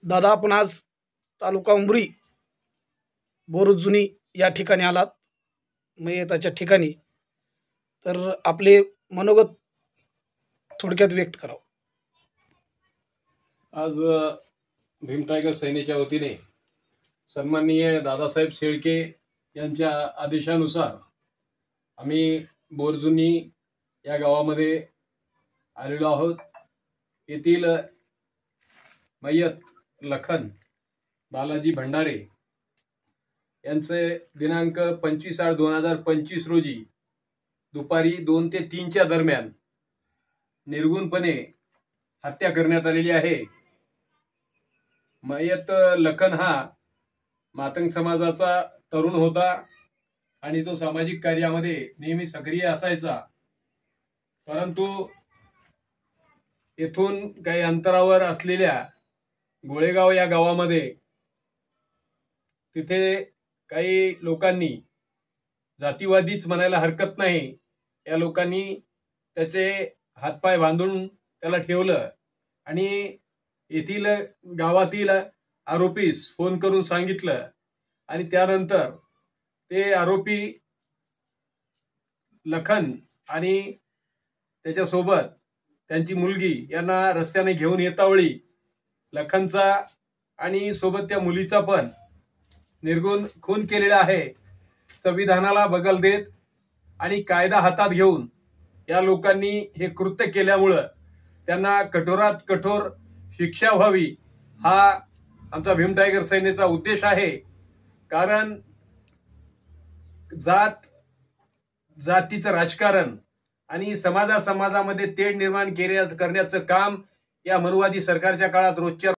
दादा, आपण आज तालुका उमरी बोरजुनी या ठिकाणी आलात, मयताच्या ठिकाणी. तर आपले मनोगत थोडक्यात व्यक्त करावं. आज भीम टायगर सेनेच्या वतीने सन्माननीय दादासाहेब शेळके यांच्या आदेशानुसार आम्ही बोरजुनी या गावामध्ये आलेलो आहोत. येथील मय्यत लखन बालाजी भंडारे यांचे दिनांक 25/8/2025 रोजी दुपारी 2 ते 3च्या दरम्यान निर्गुणपणे हत्या करण्यात आलेली आहे. मय्यत लखन हा मातंग समाजाचा तरुण होता आणि तो सामाजिक कार्यामध्ये नेहमी सक्रिय असायचा. परंतु येथून काही अंतरावर असलेल्या गोळेगाव या गावामध्ये तिथे काही लोकांनी, जातीवादीच म्हणायला हरकत नाही, या लोकांनी त्याचे हातपाय बांधून त्याला ठेवलं आणि येथील गावातील आरोपीस फोन करून सांगितलं आणि त्यानंतर ते आरोपी लखन आणि त्याच्यासोबत त्यांची मुलगी यांना रस्त्याने घेऊन येतावेळी लखनचा आणि सोबत त्या मुलीचा पण निर्गुण खून केलेला आहे. संविधानाला बगल देत आणि कायदा हातात घेऊन या लोकांनी हे कृत्य केल्यामुळं त्यांना कठोरात कठोर शिक्षा व्हावी हा आमचा भीम टायगर सेनेचा उद्देश आहे. कारण जातीचं राजकारण आणि समाजामध्ये तेढ निर्माण करण्याचं काम या मनुवादी सरकारच्या काळात रोजच्या